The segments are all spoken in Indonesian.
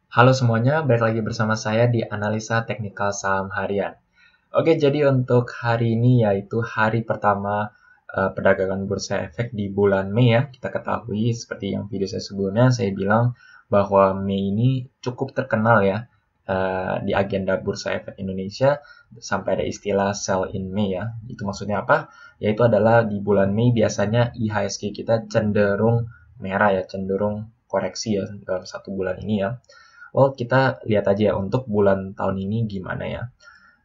Halo semuanya, balik lagi bersama saya di Analisa Teknikal Saham Harian. Oke, jadi untuk hari ini yaitu hari pertama perdagangan bursa efek di bulan Mei ya. Kita ketahui seperti yang video saya sebelumnya saya bilang bahwa Mei ini cukup terkenal ya di agenda bursa efek Indonesia sampai ada istilah sell in May ya. Itu maksudnya apa? Yaitu adalah di bulan Mei biasanya IHSG kita cenderung merah ya, cenderung koreksi ya dalam satu bulan ini ya. Oh, kita lihat aja ya untuk bulan tahun ini gimana ya.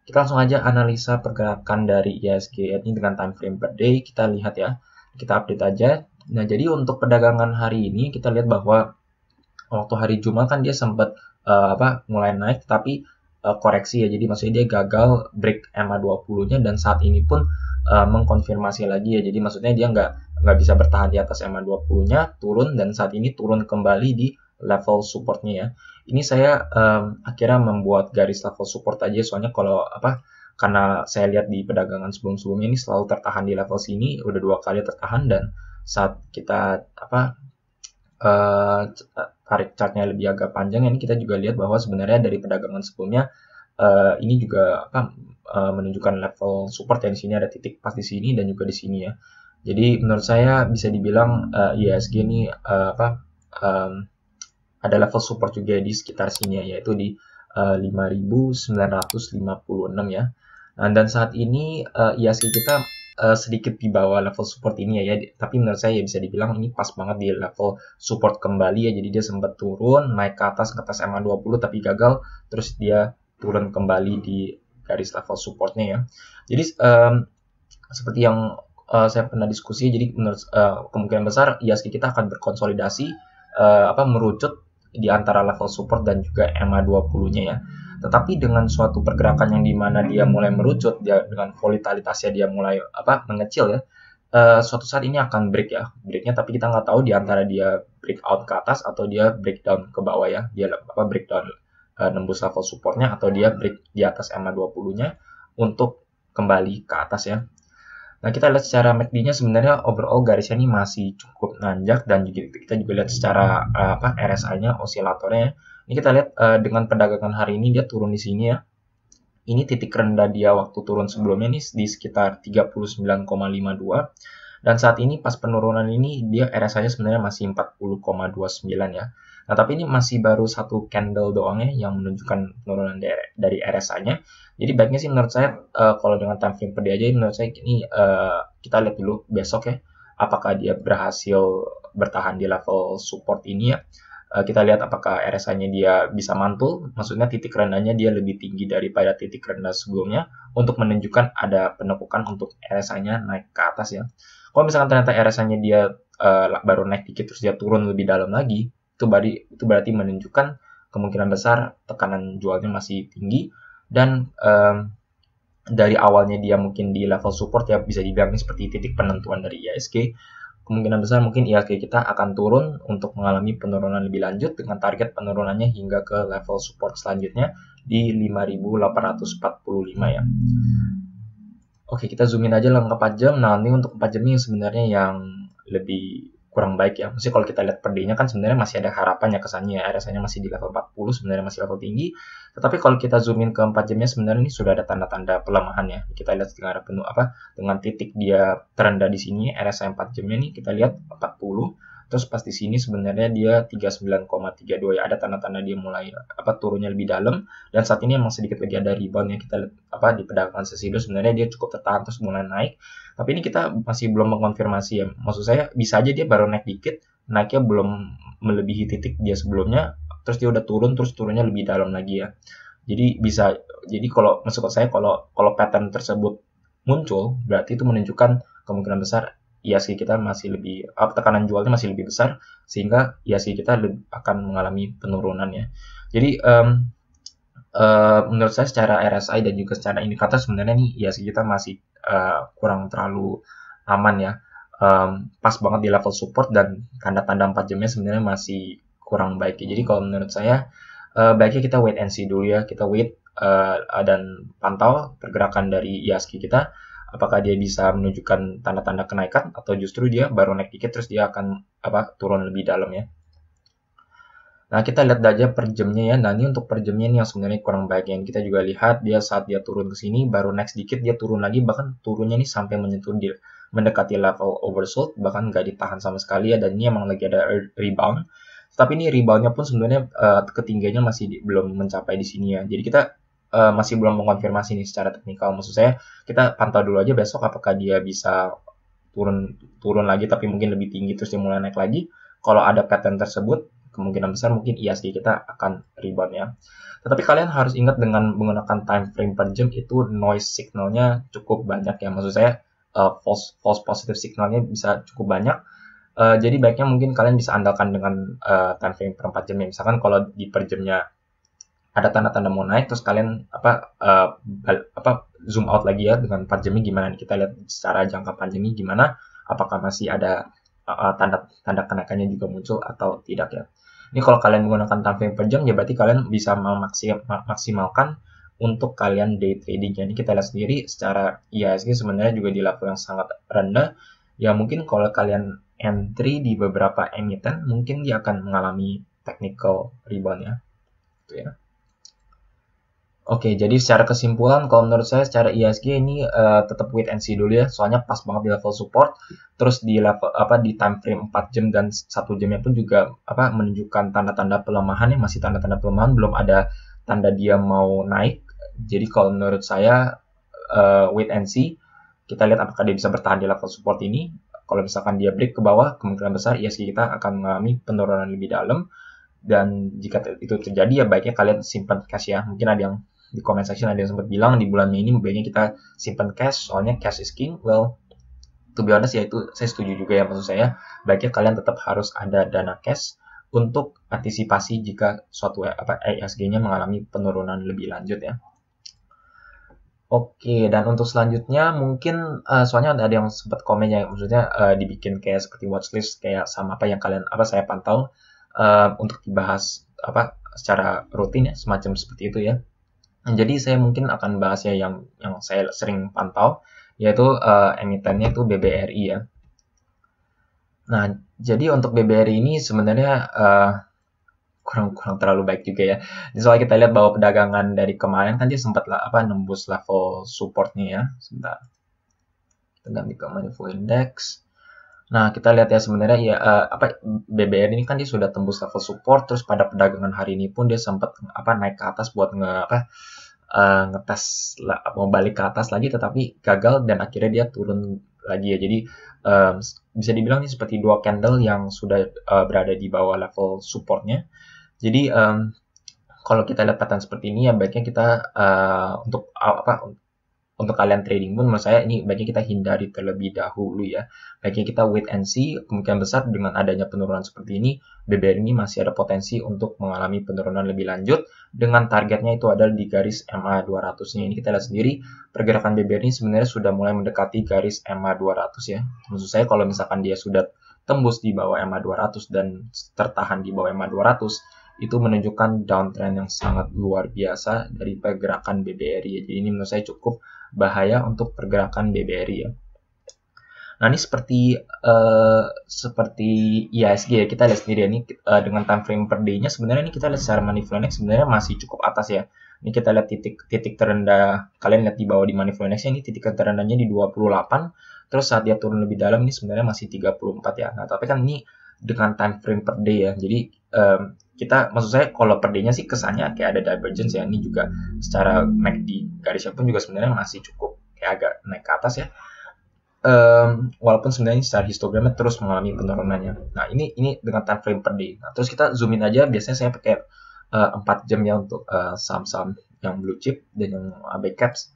Kita langsung aja analisa pergerakan dari IHSG ini dengan time frame per day. Kita lihat ya. Kita update aja. Nah, jadi untuk perdagangan hari ini kita lihat bahwa waktu hari Jumat kan dia sempat mulai naik tapi koreksi ya. Jadi maksudnya dia gagal break MA20-nya dan saat ini pun mengkonfirmasi lagi ya. Jadi maksudnya dia nggak bisa bertahan di atas MA20-nya, turun dan saat ini turun kembali di level supportnya ya. Ini saya akhirnya membuat garis level support aja soalnya karena saya lihat di perdagangan sebelum-sebelumnya ini selalu tertahan di level sini, udah 2 kali tertahan dan saat kita tarik chartnya lebih agak panjang ini kita juga lihat bahwa sebenarnya dari perdagangan sebelumnya ini juga menunjukkan level support ya. Di sini ada titik pas di sini dan juga di sini ya. Jadi menurut saya bisa dibilang IHSG ini ada level support juga di sekitar sini ya, yaitu di 5.956 ya. Nah, dan saat ini IHSG kita sedikit di bawah level support ini ya, tapi menurut saya ya bisa dibilang ini pas banget di level support kembali ya. Jadi dia sempat turun naik ke atas MA20 tapi gagal, terus dia turun kembali di garis level supportnya ya. Jadi seperti yang saya pernah diskusi, jadi menurut kemungkinan besar IHSG kita akan berkonsolidasi merucut di antara level support dan juga MA20-nya ya. Tetapi dengan suatu pergerakan yang dimana dia mulai merucut, dia dengan volatilitasnya dia mulai mengecil ya, suatu saat ini akan break ya, breaknya tapi kita nggak tahu di antara dia breakout ke atas atau dia breakdown ke bawah ya, dia breakdown nembus level supportnya atau dia break di atas MA20-nya untuk kembali ke atas ya. Nah, kita lihat secara MACD-nya sebenarnya overall garisnya ini masih cukup nanjak dan kita juga lihat secara RSI-nya, osilatornya. Ini kita lihat dengan perdagangan hari ini dia turun di sini ya. Ini titik rendah dia waktu turun sebelumnya ini di sekitar 39,52 dan saat ini pas penurunan ini dia RSI-nya sebenarnya masih 40,29 ya. Nah, tapi ini masih baru satu candle doang ya yang menunjukkan penurunan dari RSI-nya. Jadi baiknya sih menurut saya kalau dengan time frame per day aja menurut saya ini kita lihat dulu besok ya apakah dia berhasil bertahan di level support ini ya. Kita lihat apakah RSI-nya dia bisa mantul, maksudnya titik rendahnya dia lebih tinggi daripada titik rendah sebelumnya untuk menunjukkan ada penekukan untuk RSI-nya naik ke atas ya. Kalau misalkan ternyata RSI-nya dia baru naik dikit terus dia turun lebih dalam lagi, itu berarti menunjukkan kemungkinan besar tekanan jualnya masih tinggi dan dari awalnya dia mungkin di level support ya bisa dibilang seperti titik penentuan dari IHSG. Kemungkinan besar mungkin IHSG kita akan turun untuk mengalami penurunan lebih lanjut dengan target penurunannya hingga ke level support selanjutnya di 5.845 ya. Oke, kita zoomin aja lah ke 4 jam. Nah, ini untuk 4 jam ini sebenarnya yang lebih kurang baik ya. Maksudnya kalau kita lihat per day-nya kan sebenarnya masih ada harapan ya kesannya ya. RSI-nya masih di level 40, sebenarnya masih level tinggi. Tetapi kalau kita zoomin ke 4 jamnya sebenarnya ini sudah ada tanda-tanda pelemahan ya. Kita lihat dengan titik dia terendah di sini RSI 4 jamnya nih kita lihat 40. Terus pas di sini sebenarnya dia 39,32 ya. Ada tanda-tanda dia mulai turunnya lebih dalam dan saat ini emang sedikit lagi ada rebound ya. Kita lihat di perdagangan sesi sebenarnya dia cukup tertahan terus mulai naik. Tapi ini kita masih belum mengkonfirmasi ya. Maksud saya bisa aja dia baru naik dikit, naiknya belum melebihi titik dia sebelumnya, terus dia udah turun, terus turunnya lebih dalam lagi ya. Jadi kalau maksud saya kalau pattern tersebut muncul, berarti itu menunjukkan kemungkinan besar IHSG kita masih lebih tekanan jualnya masih lebih besar sehingga IHSG kita akan mengalami penurunan ya. Jadi menurut saya secara RSI dan juga secara indikator sebenarnya nih IHSG kita masih kurang terlalu aman ya. Pas banget di level support dan tanda-tanda 4 jamnya sebenarnya masih kurang baik ya. Jadi kalau menurut saya baiknya kita wait and see dulu ya. Kita wait dan pantau pergerakan dari IHSG kita. Apakah dia bisa menunjukkan tanda-tanda kenaikan atau justru dia baru naik dikit terus dia akan turun lebih dalam ya. Nah, kita lihat aja per jamnya ya. Nah, ini untuk per jamnya ini yang sebenarnya kurang baik ya. Kita juga lihat dia saat dia turun ke sini, baru naik sedikit dia turun lagi, bahkan turunnya ini sampai menyentuh mendekati level oversold, bahkan nggak ditahan sama sekali ya. Dan ini emang lagi ada rebound. Tapi ini reboundnya pun sebenarnya ketinggiannya masih belum mencapai di sini ya. Jadi kita masih belum mengonfirmasi nih secara teknikal. Maksud saya kita pantau dulu aja besok apakah dia bisa turun lagi tapi mungkin lebih tinggi terus dia mulai naik lagi. Kalau ada pattern tersebut, kemungkinan besar mungkin IHSG kita akan rebound ya. Tetapi kalian harus ingat dengan menggunakan time frame per jam itu noise signalnya cukup banyak ya. Maksud saya false positive signalnya bisa cukup banyak. Jadi baiknya mungkin kalian bisa andalkan dengan time frame per 4 jam ya. Misalkan kalau di per jamnya ada tanda-tanda mau naik, terus kalian zoom out lagi ya dengan 4 jamnya gimana nih, kita lihat secara jangka panjangnya gimana, apakah masih ada tanda kenaikannya juga muncul atau tidak ya. Ini kalau kalian menggunakan time frame per jam ya berarti kalian bisa memaksimalkan untuk kalian day trading. Jadi kita lihat sendiri secara IHSG sebenarnya juga di level yang sangat rendah ya. Mungkin kalau kalian entry di beberapa emiten mungkin dia akan mengalami technical rebound ya, gitu ya. Oke, jadi secara kesimpulan, kalau menurut saya secara IHSG ini tetap wait and see dulu ya, soalnya pas banget di level support, terus di level di time frame 4 jam dan 1 jamnya pun juga menunjukkan tanda-tanda pelemahan ya, masih tanda-tanda pelemahan, belum ada tanda dia mau naik. Jadi kalau menurut saya wait and see, kita lihat apakah dia bisa bertahan di level support ini. Kalau misalkan dia break ke bawah, kemungkinan besar IHSG kita akan mengalami penurunan lebih dalam. Dan jika itu terjadi ya baiknya kalian simpan cash ya. Mungkin ada yang di comment section ada yang sempat bilang di bulan Mei ini baiknya kita simpan cash, soalnya cash is king. Well, to be honest ya itu saya setuju juga ya. Maksud saya baiknya kalian tetap harus ada dana cash untuk antisipasi jika suatu IHSG-nya mengalami penurunan lebih lanjut ya. Oke, dan untuk selanjutnya mungkin soalnya ada yang sempat komen ya, maksudnya dibikin kayak seperti watchlist kayak sama apa yang kalian saya pantau untuk dibahas secara rutin ya, semacam seperti itu ya. Jadi saya mungkin akan bahas ya yang saya sering pantau, yaitu emitennya itu BBRI ya. Nah, jadi untuk BBRI ini sebenarnya kurang terlalu baik juga ya. Soalnya kita lihat bahwa perdagangan dari kemarin kan dia sempat nembus level supportnya ya. Sebentar. Kita di Maniful Index. Nah, kita lihat ya sebenarnya ya BBR ini kan dia sudah tembus level support, terus pada perdagangan hari ini pun dia sempat naik ke atas buat ngetes mau balik ke atas lagi, tetapi gagal dan akhirnya dia turun lagi ya. Jadi bisa dibilang ini seperti dua candle yang sudah berada di bawah level supportnya. Jadi kalau kita lihat pattern seperti ini ya baiknya kita untuk kalian trading pun menurut saya ini baiknya kita hindari terlebih dahulu ya. Baiknya kita wait and see. Kemungkinan besar dengan adanya penurunan seperti ini, BBR ini masih ada potensi untuk mengalami penurunan lebih lanjut dengan targetnya itu adalah di garis MA 200-nya. Ini kita lihat sendiri pergerakan BBR ini sebenarnya sudah mulai mendekati garis MA 200 ya. Maksud saya kalau misalkan dia sudah tembus di bawah MA 200 dan tertahan di bawah MA 200, itu menunjukkan downtrend yang sangat luar biasa dari pergerakan BBRI ya. Jadi ini menurut saya cukup bahaya untuk pergerakan BBRI ya. Nah ini seperti IHSG ya, kita lihat sendiri ini dengan time frame per day-nya sebenarnya ini kita lihat secara money flow index sebenarnya masih cukup atas ya. Ini kita lihat titik terendah, kalian lihat di bawah di money flow index ini titik terendahnya di 28, terus saat dia turun lebih dalam ini sebenarnya masih 34 ya. Nah tapi kan ini dengan time frame per day ya, jadi kita maksud saya kalau per day-nya sih kesannya kayak ada divergence ya. Ini juga secara MACD garisnya pun juga sebenarnya masih cukup kayak agak naik ke atas ya. Walaupun sebenarnya secara histogramnya terus mengalami penurunannya. Nah ini dengan time frame per day. Nah terus kita zoom in aja. Biasanya saya pakai 4 jam ya untuk saham-saham yang blue chip dan yang AB caps.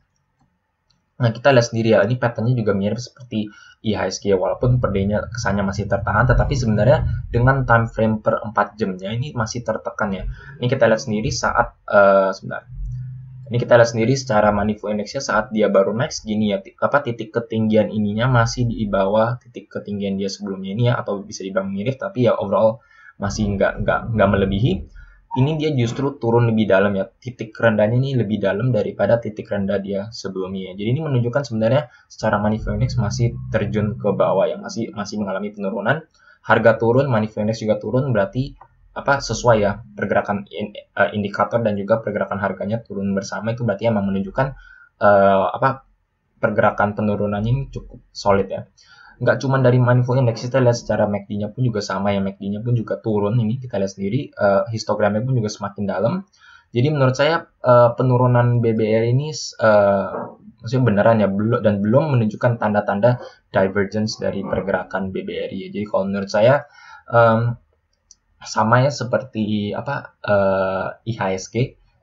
Nah kita lihat sendiri ya, ini patternnya juga mirip seperti IHSG walaupun per day-nya kesannya masih tertahan, tetapi sebenarnya dengan time frame per 4 jamnya ini masih tertekan ya. Ini kita lihat sendiri saat ini kita lihat sendiri secara money flow index-nya saat dia baru naik segini ya, titik ketinggian ininya masih di bawah titik ketinggian dia sebelumnya ini ya, atau bisa dibilang mirip tapi ya overall masih nggak melebihi. Ini dia justru turun lebih dalam ya, titik rendahnya ini lebih dalam daripada titik rendah dia sebelumnya. Jadi ini menunjukkan sebenarnya secara money flow index masih terjun ke bawah ya, masih mengalami penurunan. Harga turun, money flow index juga turun, berarti sesuai ya, pergerakan indikator dan juga pergerakan harganya turun bersama, itu berarti emang menunjukkan pergerakan penurunannya ini cukup solid ya. Nggak cuma dari money flow index, kita lihat secara MACD-nya pun juga sama ya, MACD-nya pun juga turun, ini kita lihat sendiri, histogramnya pun juga semakin dalam. Jadi menurut saya penurunan BBR ini maksudnya beneran ya, belum menunjukkan tanda-tanda divergence dari pergerakan BBRI ya. Jadi kalau menurut saya sama ya seperti IHSG.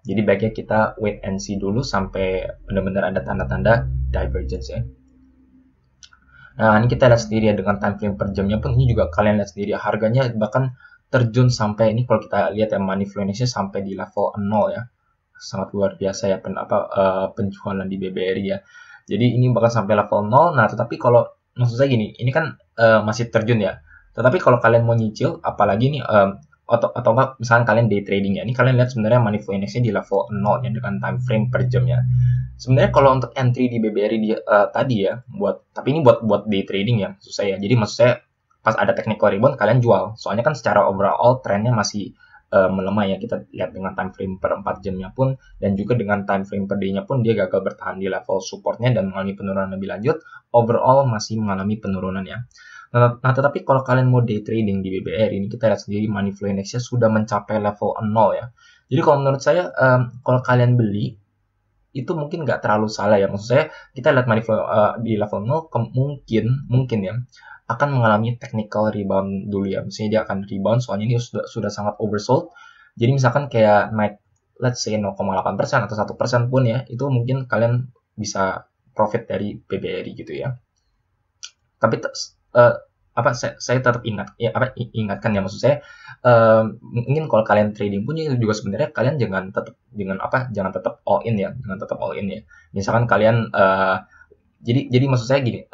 Jadi baiknya kita wait and see dulu sampai benar-benar ada tanda-tanda divergence ya. Nah, ini kita lihat sendiri ya, dengan time frame per jamnya pun ini juga kalian lihat sendiri ya, harganya bahkan terjun sampai, ini kalau kita lihat ya, money flow index-nya sampai di level 0 ya. Sangat luar biasa ya penjualan di BBRI ya. Jadi ini bahkan sampai level 0. Nah, tetapi kalau maksud saya gini, ini kan masih terjun ya. Tetapi kalau kalian mau nyicil, apalagi nih atau misalnya kalian day trading ya, ini kalian lihat sebenarnya money flow index-nya di level 0 ya, dengan time frame per jam ya. Sebenarnya kalau untuk entry di BBRI tadi ya, tapi ini buat day trading ya, maksud saya. Jadi maksud saya pas ada technical rebound kalian jual. Soalnya kan secara overall trennya masih melemah ya. Kita lihat dengan time frame per 4 jamnya pun, dan juga dengan time frame per day-nya pun dia gagal bertahan di level supportnya dan mengalami penurunan lebih lanjut. Overall masih mengalami penurunan ya. Nah, tetapi kalau kalian mau day trading di BBRI, ini kita lihat sendiri money flow index-nya sudah mencapai level 0 ya. Jadi kalau menurut saya, kalau kalian beli, itu mungkin nggak terlalu salah ya. Maksud saya, kita lihat money flow di level 0, mungkin ya, akan mengalami technical rebound dulu ya. Misalnya dia akan rebound, soalnya ini sudah sangat oversold. Jadi misalkan kayak naik, let's say 0,8% atau 1% pun ya, itu mungkin kalian bisa profit dari BBRI gitu ya. Tapi saya tetap ingatkan ya, maksud saya mungkin kalau kalian trading pun juga sebenarnya kalian jangan tetap all in ya, misalkan kalian jadi maksud saya gini,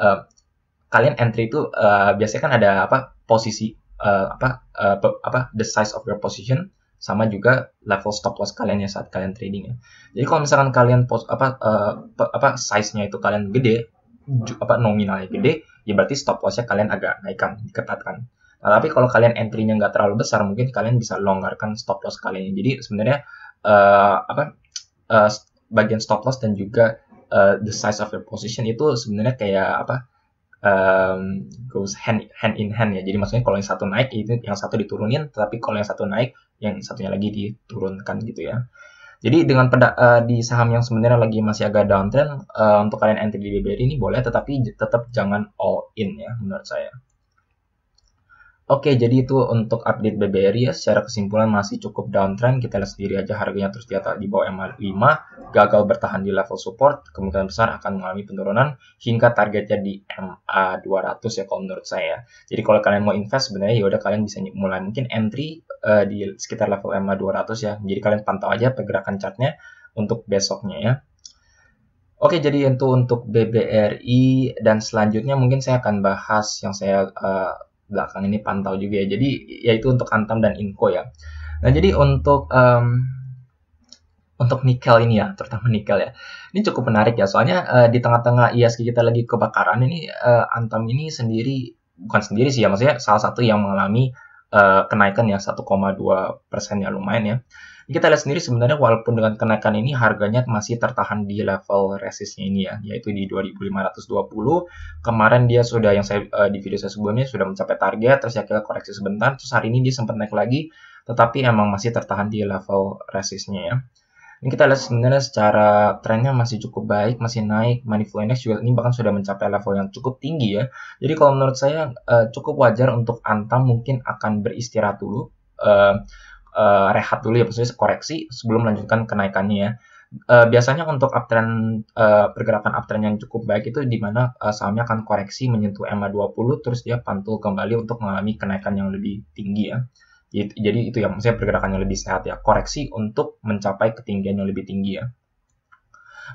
kalian entry itu biasanya kan ada posisi the size of your position sama juga level stop loss kalian ya saat kalian trading ya. Jadi kalau misalkan kalian size-nya itu kalian gede, nominalnya gede, ya berarti stop loss-nya kalian agak naikkan, diketatkan. Nah, tapi kalau kalian entry-nya nggak terlalu besar, mungkin kalian bisa longgarkan stop loss kalian. Jadi sebenarnya bagian stop loss dan juga the size of your position itu sebenarnya kayak goes hand in hand ya. Jadi maksudnya kalau yang satu naik, itu yang satu diturunin, tetapi kalau yang satu naik, yang satunya lagi diturunkan gitu ya. Jadi dengan di saham yang sebenarnya lagi masih agak downtrend, untuk kalian entry di BBRI ini boleh, tetapi tetap jangan all in ya menurut saya. Oke, jadi itu untuk update BBRI ya. Secara kesimpulan masih cukup downtrend. Kita lihat sendiri aja harganya terus di bawah MA5, gagal bertahan di level support, kemungkinan besar akan mengalami penurunan hingga targetnya di MA200 ya kalau menurut saya. Jadi kalau kalian mau invest sebenarnya ya udah kalian bisa mulai mungkin entry di sekitar level MA200 ya. Jadi kalian pantau aja pergerakan chartnya untuk besoknya ya. Oke, jadi itu untuk BBRI, dan selanjutnya mungkin saya akan bahas yang saya belakang ini pantau juga ya. Jadi yaitu untuk Antam dan Inco ya. Nah, jadi untuk nikel ini ya, terutama nikel ya. Ini cukup menarik ya, soalnya di tengah-tengah IHSG kita lagi kebakaran ini, Antam ini bukan sendiri sih ya, maksudnya salah satu yang mengalami kenaikan ya 1,2% ya, lumayan ya. Kita lihat sendiri sebenarnya walaupun dengan kenaikan ini harganya masih tertahan di level resistnya ini ya, yaitu di 2520. Kemarin dia sudah, yang saya di video saya sebelumnya sudah mencapai target, terus ya kita koreksi sebentar, terus hari ini dia sempat naik lagi, tetapi emang masih tertahan di level resistnya ya. Ini kita lihat sebenarnya secara trennya masih cukup baik, masih naik. Money flow index juga ini bahkan sudah mencapai level yang cukup tinggi ya. Jadi kalau menurut saya cukup wajar untuk Antam mungkin akan beristirahat dulu, rehat dulu ya, maksudnya koreksi sebelum melanjutkan kenaikannya ya. Biasanya untuk uptrend, pergerakan uptrend yang cukup baik itu di mana sahamnya akan koreksi menyentuh MA20, terus dia pantul kembali untuk mengalami kenaikan yang lebih tinggi ya. Jadi itu ya, maksudnya pergerakan yang lebih sehat ya, koreksi untuk mencapai ketinggian yang lebih tinggi ya.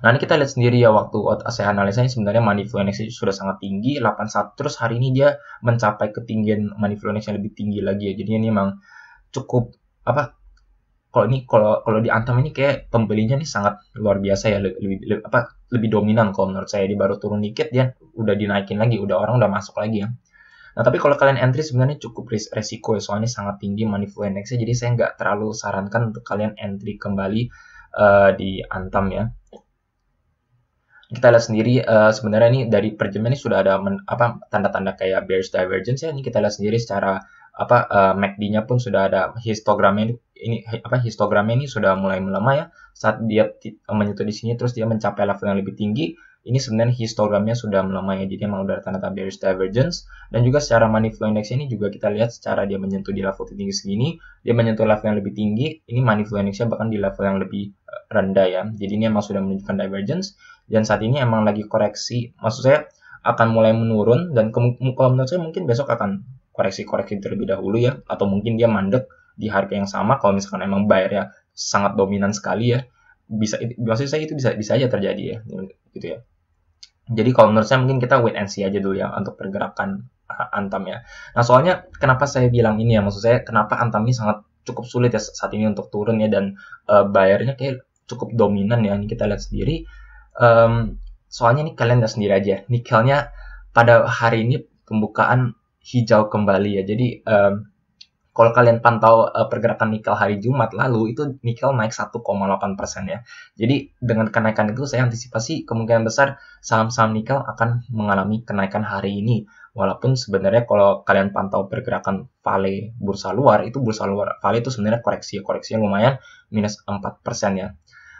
Nah, ini kita lihat sendiri ya, waktu saya analisanya sebenarnya money flow index sudah sangat tinggi 81, terus hari ini dia mencapai ketinggian money flow index yang lebih tinggi lagi ya. Jadi ini memang cukup kalau di Antam ini kayak pembelinya nih sangat luar biasa ya, lebih dominan kalau menurut saya. Dia baru turun dikit dia udah dinaikin lagi, orang udah masuk lagi ya. Nah, tapi kalau kalian entry sebenarnya cukup resiko ya, soalnya sangat tinggi money flow index-nya, jadi saya nggak terlalu sarankan untuk kalian entry kembali di Antam ya. Kita lihat sendiri sebenarnya ini dari per jam ini sudah ada tanda-tanda kayak bearish divergence ya. Ini kita lihat sendiri secara MACD-nya pun sudah ada histogramnya histogramnya ini sudah mulai melemah ya. Saat dia menyentuh di sini terus dia mencapai level yang lebih tinggi, ini sebenarnya histogramnya sudah melemah ya. Jadi emang udah tanda-tanda bearish divergence. Dan juga secara money flow index ini juga kita lihat secara dia menyentuh di level tinggi segini, dia menyentuh level yang lebih tinggi, ini money flow index-nya bahkan di level yang lebih rendah ya. Jadi ini emang sudah menunjukkan divergence. Dan saat ini emang lagi koreksi, maksud saya akan mulai menurun, dan kalau menurut saya mungkin besok akan koreksi terlebih dahulu ya, atau mungkin dia mandek di harga yang sama. Kalau misalkan emang buyer ya sangat dominan sekali ya, maksud saya itu bisa aja terjadi ya, gitu ya. Jadi kalau menurut saya mungkin kita wait and see aja dulu ya untuk pergerakan Antam ya. Nah, soalnya kenapa saya bilang ini ya, maksud saya kenapa Antam ini sangat cukup sulit ya saat ini untuk turun ya, dan buyernya kayak cukup dominan ya. Ini kita lihat sendiri. Soalnya nih kalian lihat sendiri aja, nikelnya pada hari ini pembukaan hijau kembali ya. Jadi kalau kalian pantau pergerakan nikel hari Jumat lalu, itu nikel naik 1,8% ya. Jadi dengan kenaikan itu saya antisipasi kemungkinan besar saham-saham nikel akan mengalami kenaikan hari ini. Walaupun sebenarnya kalau kalian pantau pergerakan Vale bursa luar, itu bursa luar Vale itu sebenarnya koreksinya lumayan minus 4% ya.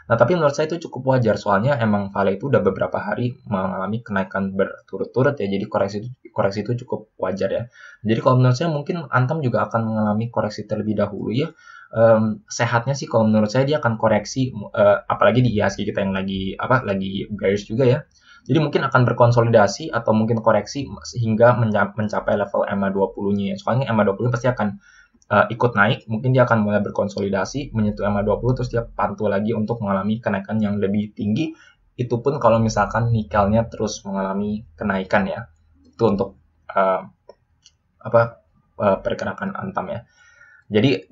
Nah, tapi menurut saya itu cukup wajar, soalnya emang Vale itu udah beberapa hari mengalami kenaikan berturut-turut ya, jadi koreksi itu cukup wajar ya. Jadi kalau menurut saya mungkin Antam juga akan mengalami koreksi terlebih dahulu ya. Sehatnya sih kalau menurut saya dia akan koreksi, apalagi di IHSG kita yang lagi bearish juga ya. Jadi mungkin akan berkonsolidasi atau mungkin koreksi hingga mencapai level EMA20-nya ya. Soalnya EMA20 pasti akan ikut naik, mungkin dia akan mulai berkonsolidasi, menyentuh EMA20, terus dia pantul lagi untuk mengalami kenaikan yang lebih tinggi. Itu pun kalau misalkan nikelnya terus mengalami kenaikan ya. Itu untuk pergerakan Antam ya. Jadi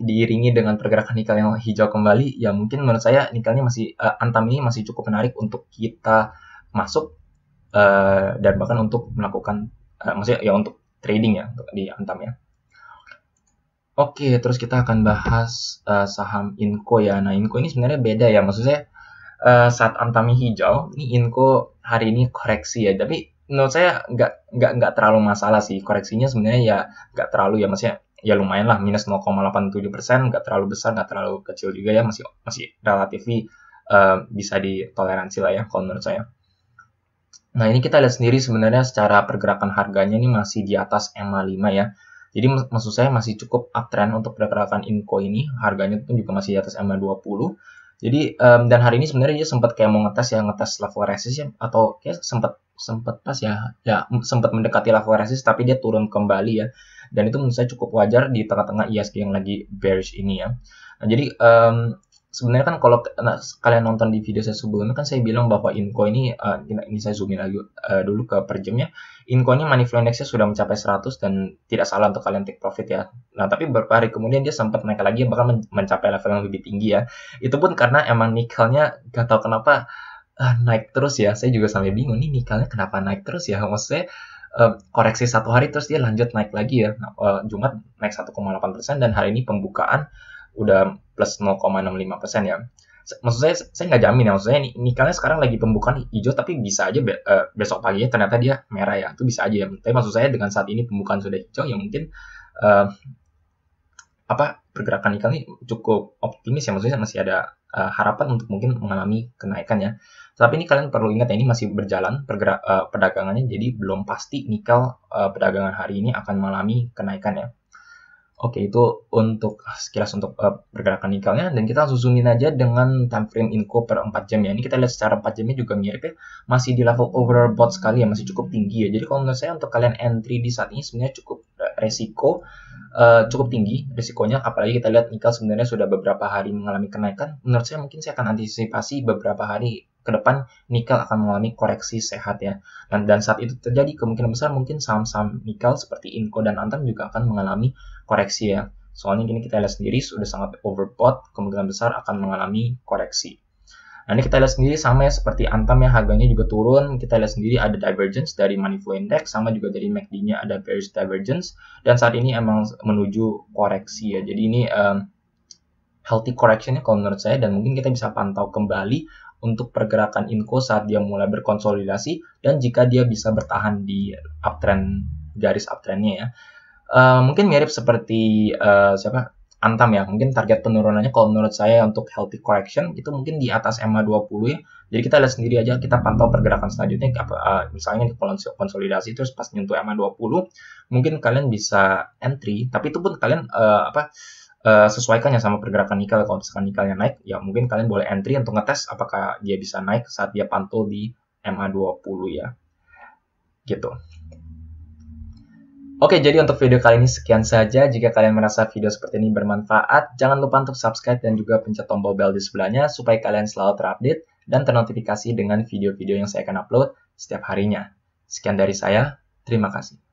diiringi dengan pergerakan nikel yang hijau kembali, ya mungkin menurut saya nikelnya Antam ini masih cukup menarik untuk kita masuk dan bahkan untuk melakukan maksudnya ya untuk trading ya untuk di Antam ya. Oke, terus kita akan bahas saham Inco ya. Nah, Inco ini sebenarnya beda ya. Maksudnya saat Antami hijau, ini Inco hari ini koreksi ya. Tapi menurut saya nggak terlalu masalah sih. Koreksinya sebenarnya ya nggak terlalu ya. Maksudnya ya lumayan lah, minus 0,87%. Nggak terlalu besar, nggak terlalu kecil juga ya. Masih relatif bisa ditoleransi lah ya kalau menurut saya. Nah, ini kita lihat sendiri sebenarnya secara pergerakan harganya ini masih di atas EMA5 ya. Jadi maksud saya masih cukup uptrend untuk pergerakan Inco ini, harganya pun juga masih di atas EMA20. Jadi dan hari ini sebenarnya dia sempat kayak mau ngetes level resistance atau kayak sempat pas ya sempat mendekati level resistance, tapi dia turun kembali ya. Dan itu menurut saya cukup wajar di tengah-tengah IHSG yang lagi bearish ini ya. Nah, jadi sebenarnya kan kalau kalian nonton di video saya sebelumnya kan saya bilang bahwa Inco ini saya zoomin lagi dulu ke per jamnya. Inco ini money flow index-nya sudah mencapai 100 dan tidak salah untuk kalian take profit ya. Nah, tapi beberapa hari kemudian dia sempat naik lagi bahkan mencapai level yang lebih tinggi ya. Itu pun karena emang nikelnya gak tahu kenapa naik terus ya. Saya juga sampai bingung nih nikelnya kenapa naik terus ya. Maksudnya koreksi satu hari terus dia lanjut naik lagi ya. Jumat naik 1,8% dan hari ini pembukaan udah plus 0,65% ya. Maksud saya nggak jamin ya, maksudnya nikelnya sekarang lagi pembukaan hijau tapi bisa aja besok paginya ternyata dia merah ya, itu bisa aja ya. Tapi maksud saya dengan saat ini pembukaan sudah hijau ya mungkin pergerakan nikel ini cukup optimis ya, maksudnya masih ada harapan untuk mungkin mengalami kenaikan ya. Tapi ini kalian perlu ingat ya, ini masih berjalan perdagangannya, jadi belum pasti nikel perdagangan hari ini akan mengalami kenaikan ya. Oke, itu untuk sekilas untuk pergerakan nikelnya, dan kita langsung zoomin aja dengan time frame Inco per 4 jam ya. Ini kita lihat secara 4 jamnya juga mirip ya, masih di level overbought sekali ya, masih cukup tinggi ya. Jadi kalau menurut saya untuk kalian entry di saat ini sebenarnya cukup resiko cukup tinggi risikonya, apalagi kita lihat nikel sebenarnya sudah beberapa hari mengalami kenaikan. Menurut saya mungkin saya akan antisipasi beberapa hari ke depan nikel akan mengalami koreksi sehat ya. Dan saat itu terjadi kemungkinan besar mungkin saham-saham nikel seperti Inco dan Antam juga akan mengalami koreksi ya. Soalnya gini kita lihat sendiri sudah sangat overbought, kemungkinan besar akan mengalami koreksi. Nah, ini kita lihat sendiri sama ya seperti Antam ya, harganya juga turun. Kita lihat sendiri ada divergence dari money flow index, sama juga dari MACD-nya ada bearish divergence. Dan saat ini emang menuju koreksi ya. Jadi ini healthy correction ya kalau menurut saya, dan mungkin kita bisa pantau kembali untuk pergerakan Inco saat dia mulai berkonsolidasi dan jika dia bisa bertahan di uptrend, garis uptrendnya ya. Mungkin mirip seperti Antam ya, mungkin target penurunannya kalau menurut saya untuk healthy correction itu mungkin di atas MA20 ya. Jadi kita lihat sendiri aja, kita pantau pergerakan selanjutnya, misalnya konsolidasi terus pas nyentuh MA20, mungkin kalian bisa entry, tapi itu pun kalian sesuaikan ya sama pergerakan nikel. Kalau misalkan nikelnya naik, ya mungkin kalian boleh entry untuk ngetes apakah dia bisa naik saat dia pantul di MA20 ya. Gitu. Oke, jadi untuk video kali ini sekian saja. Jika kalian merasa video seperti ini bermanfaat, jangan lupa untuk subscribe dan juga pencet tombol bell di sebelahnya supaya kalian selalu terupdate dan ternotifikasi dengan video-video yang saya akan upload setiap harinya. Sekian dari saya, terima kasih.